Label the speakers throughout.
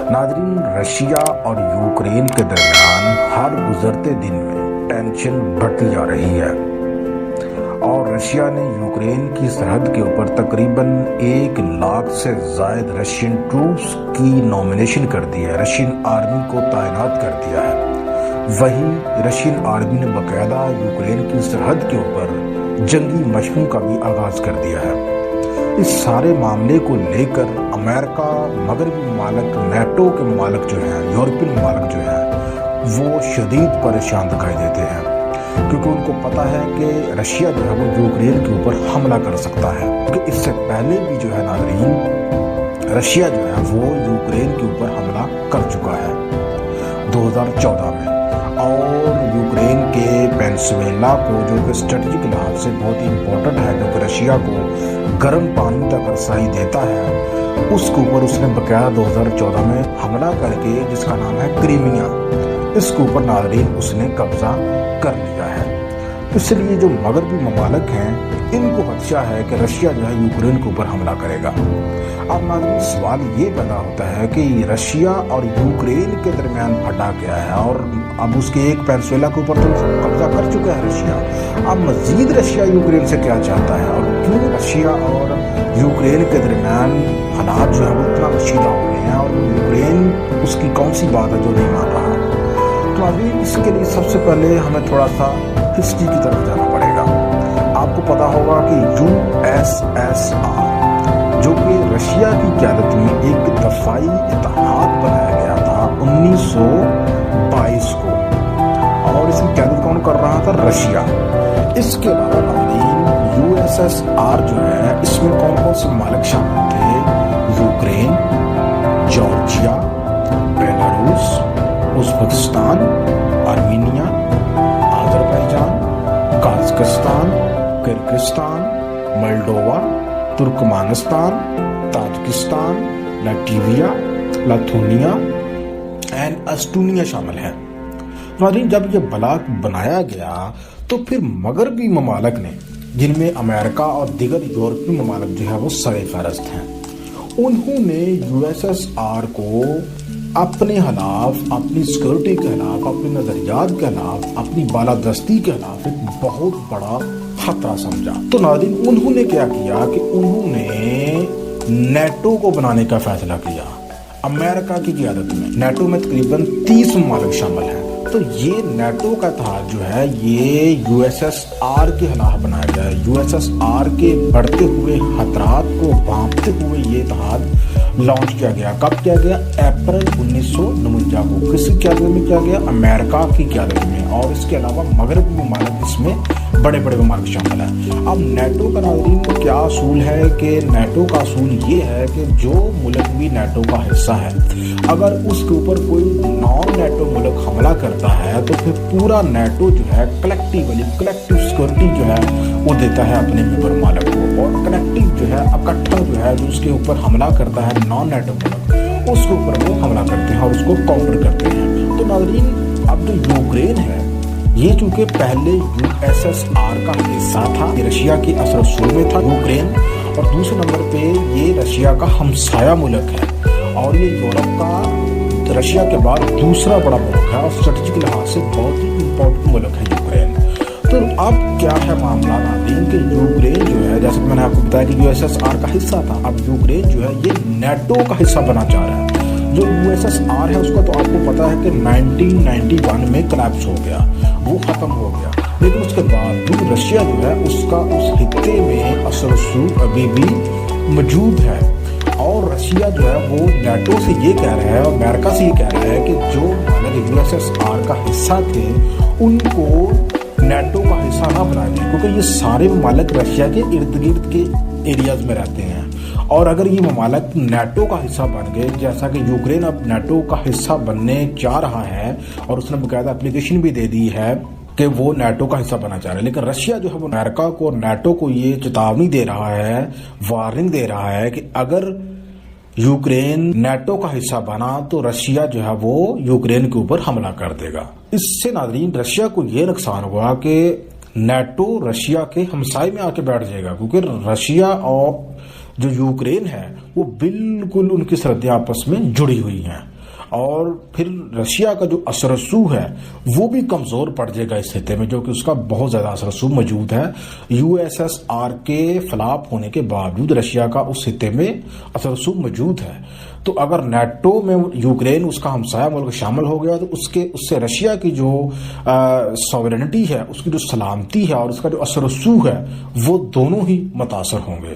Speaker 1: ناظرین، رشیا اور یوکرین کے درمیان ہر گزرتے دن میں ٹینشن بڑھتی جا رہی ہے اور رشیا نے یوکرین کی سرحد کے اوپر تقریباً 1,00,000 سے زائد رشین ٹروپس کی نومینیشن کر دی ہے، رشین آرمی کو تعینات کر دیا ہے۔ وہی رشین آرمی نے باقاعدہ یوکرین کی سرحد کے اوپر جنگی مشقوں کا بھی آغاز کر دیا ہے۔ اس سارے معاملے کو لے کر امریکہ، مغربی ممالک، نیٹو کے ممالک جو ہیں، یورپین ممالک جو ہیں، وہ شدید پریشان دکھائی دیتے ہیں، کیونکہ ان کو پتا ہے کہ رشیا جو ہے وہ یوکرین کے اوپر حملہ کر سکتا ہے، کیونکہ اس سے پہلے بھی جو ہے ناظرین، رشیا جو ہے وہ یوکرین کے اوپر حملہ کر چکا ہے 2014 میں، اور یوکرین کے پینسویلا کو، جو کہ اسٹریٹجک لحاظ سے بہت ہی امپورٹنٹ ہے، کیونکہ رشیا کو گرم پانی تک رسائی دیتا ہے، اس کے اوپر اس نے باقاعدہ 2014 میں حملہ کر کے، جس کا نام ہے کریمیا، اس کے اوپر ناظرین اس نے قبضہ کر لیا ہے۔ اس لیے جو مغربی ممالک ہیں، ان کو خدشہ ہے کہ رشیا جو ہے یوکرین کے اوپر حملہ کرے گا۔ اب ناظرین، سوال یہ پیدا ہوتا ہے کہ رشیا اور یوکرین کے درمیان پھٹا کیا ہے، اور اب اس کے ایک پینسویلا کے اوپر تو قبضہ کر چکا ہے رشیا، اب مزید رشیا یوکرین سے کیا چاہتا ہے، اور کیوں رشیا اور یوکرین کے درمیان حالات جو ہے وہ اتنا کشیدہ ہو رہے ہیں، اور یوکرین اس کی کون سی بات ہے جو نہیں مان رہا۔ تو ابھی اس کے لیے سب سے پہلے ہمیں تھوڑا سا ہسٹری کی طرف جانا پڑے گا۔ آپ کو پتا ہوگا کہ USSR، جو کہ رشیا کی قیادت میں ایک دفاعی اتحاد بنایا گیا تھا 1922 کو، اور اس کی قیادت کون کر رہا تھا؟ رشیا۔ اس کے علاوہ ناظرین، USSR جو ہے، اس میں کون کون سے ممالک شامل تھے؟ Ukraine, Georgia, Belarus, Uzbekistan, Armenia, Azerbaijan, Kazakhstan, Kyrgyzstan, Moldova, Turkmenistan, Tajikistan, Latvia, Lithuania and Estonia شامل ہیں۔ ناظرین، جب یہ بلاک بنایا گیا تو پھر مغربی ممالک نے، جن میں امریکہ اور دیگر یورپی ممالک جو ہے وہ سر فہرست ہیں، انہوں نے USSR کو اپنے خلاف، اپنی سیکورٹی کے خلاف، اپنے نظریات کے خلاف، اپنی بالادستی کے خلاف ایک بہت بڑا خطرہ سمجھا۔ تو ناظرین، انہوں نے کیا کیا کہ انہوں نے نیٹو کو بنانے کا فیصلہ کیا امریکہ کی قیادت میں۔ نیٹو میں تقریباً 30 ممالک شامل ہیں، تو یہ نیٹو کا اتحاد جو ہے یہ USSR کے خلاف بنایا گیا ہے۔ USSR کے بڑھتے ہوئے خطرات کو بھانپتے ہوئے یہ اتحاد لانچ کیا گیا۔ کب کیا گیا؟ اپریل 1949 کو۔ کس کی قیادت میں کیا گیا؟ امریکہ کی قیادت میں، اور اس کے علاوہ مغربی ممالک اس میں بڑے بڑے ممالک شامل ہیں۔ اب نیٹو کا ناظرین کیا اصول ہے کہ نیٹو کا اصول یہ ہے کہ جو ملک بھی نیٹو کا حصہ ہے، اگر اس کے اوپر کوئی نان نیٹو ملک حملہ کرتا ہے تو پھر پورا نیٹو جو ہے کلیکٹیو سیکورٹی جو ہے وہ دیتا ہے اپنے ممبر ممالک کو، اور کلیکٹیو جو ہے اکٹھا جو ہے جو اس کے اوپر حملہ کرتا ہے نان نیٹو ملک، اس کے اوپر وہ حملہ کرتے ہیں اور اس کو کاؤنٹر کرتے ہیں۔ تو ناظرین، اب جو یوکرین ہے، یہ چونکہ پہلے USSR کا حصہ تھا، یہ رشیا کی اثر و رسوخ میں تھا یوکرین، اور دوسرے نمبر پہ یہ رشیا کا ہمسایہ ملک ہے، اور یہ یورپ کا رشیا کے بعد دوسرا بڑا ملک ہے، اور اسٹریٹجک لحاظ سے بہت ہی امپورٹنٹ ملک ہے یوکرین۔ تو اب کیا ہے معاملہ ناظرین کہ یوکرین جو ہے، جیسے کہ میں نے آپ کو بتایا کہ USSR کا حصہ تھا، اب یوکرین جو ہے یہ نیٹو کا حصہ بننا چاہ رہا ہے۔ جو USSR ہے اس کا تو آپ کو پتا ہے کہ 1991 میں کلیپس ہو گیا، وہ ختم ہو گیا، لیکن اس کے بعد بھی رشیا جو ہے اس کا اس خطے میں اثر و رسوخ ابھی بھی موجود ہے، اور رشیا جو ہے وہ نیٹو سے یہ کہہ رہا ہے، اور امریکہ سے یہ کہہ رہا ہے کہ جو ممالک USSR کا حصہ تھے ان کو نیٹو کا حصہ نہ بنایا جائے، کیونکہ یہ سارے ممالک رشیا کے ارد گرد کے ایریاز میں رہتے ہیں، اور اگر یہ ممالک نیٹو کا حصہ بن گئے، جیسا کہ یوکرین اب نیٹو کا حصہ بننے جا رہا ہے، اور اس نے باقاعدہ اپلیکیشن بھی دے دی ہے کہ وہ نیٹو کا حصہ بننا چاہ رہا ہے، لیکن رشیا جو ہے وہ امریکہ کو اور نیٹو کو یہ چیتاونی دے رہا ہے، وارننگ دے رہا ہے کہ اگر یوکرین نیٹو کا حصہ بنا تو رشیا جو ہے وہ یوکرین کے اوپر حملہ کر دے گا۔ اس سے ناظرین رشیا کو یہ نقصان ہوا کہ نیٹو رشیا کے ہمسائے میں آ کے بیٹھ جائے گا، کیونکہ رشیا اور جو یوکرین ہے وہ بالکل ان کی سرحدیں آپس میں جڑی ہوئی ہیں۔ اور پھر رشیا کا جو اثر رسوخ ہے وہ بھی کمزور پڑ جائے گا اس خطے میں، جو کہ اس کا بہت زیادہ اثر رسوخ موجود ہے۔ USSR کے فلاپ ہونے کے باوجود رشیا کا اس خطے میں اثر رسوخ موجود ہے۔ تو اگر نیٹو میں یوکرین اس کا ہمسایہ ملک شامل ہو گیا تو اس سے رشیا کی جو سوورنٹی ہے، اس کی جو سلامتی ہے اور اس کا جو اثر رسوخ ہے وہ دونوں ہی متاثر ہوں گے۔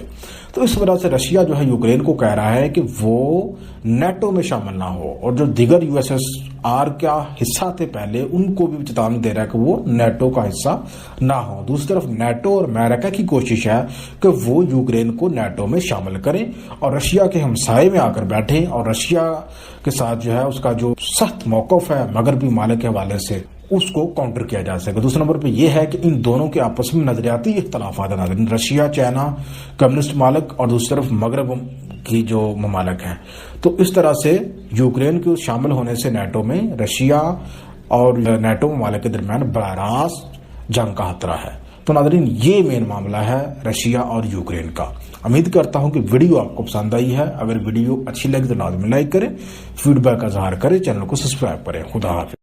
Speaker 1: تو اس وجہ سے رشیا جو ہے یوکرین کو کہہ رہا ہے کہ وہ نیٹو میں شامل نہ ہو، اور جو دیگر USSR کا حصہ تھے پہلے ان کو بھی چیتاوانی دے رہا ہے کہ وہ نیٹو کا حصہ نہ ہو۔ دوسری طرف نیٹو اور امریکہ کی کوشش ہے کہ وہ یوکرین کو نیٹو میں شامل کریں اور رشیا کے ہمسائے میں آ کر بیٹھیں، اور رشیا کے ساتھ جو ہے اس کا جو سخت موقف ہے مغربی ممالک کے حوالے سے اس کو کاؤنٹر کیا جا سکے۔ دوسرے نمبر پہ یہ ہے کہ ان دونوں کے آپس میں نظریاتی اختلافات ہیں، ناظرین، رشیا، چائنا، کمیونسٹ ممالک اور دوسری طرف مغرب کی جو ممالک ہیں۔ تو اس طرح سے یوکرین کے شامل ہونے سے نیٹو میں رشیا اور نیٹو ممالک کے درمیان براہ راست جنگ کا خطرہ ہے۔ تو ناظرین، یہ مین معاملہ ہے رشیا اور یوکرین کا۔ امید کرتا ہوں کہ ویڈیو آپ کو پسند آئی ہے۔ اگر ویڈیو اچھی لگے تو لازمی لائک کریں، فیڈ بیک کا اظہار کریں، چینل کو سبسکرائب کریں۔ خدا حافظ۔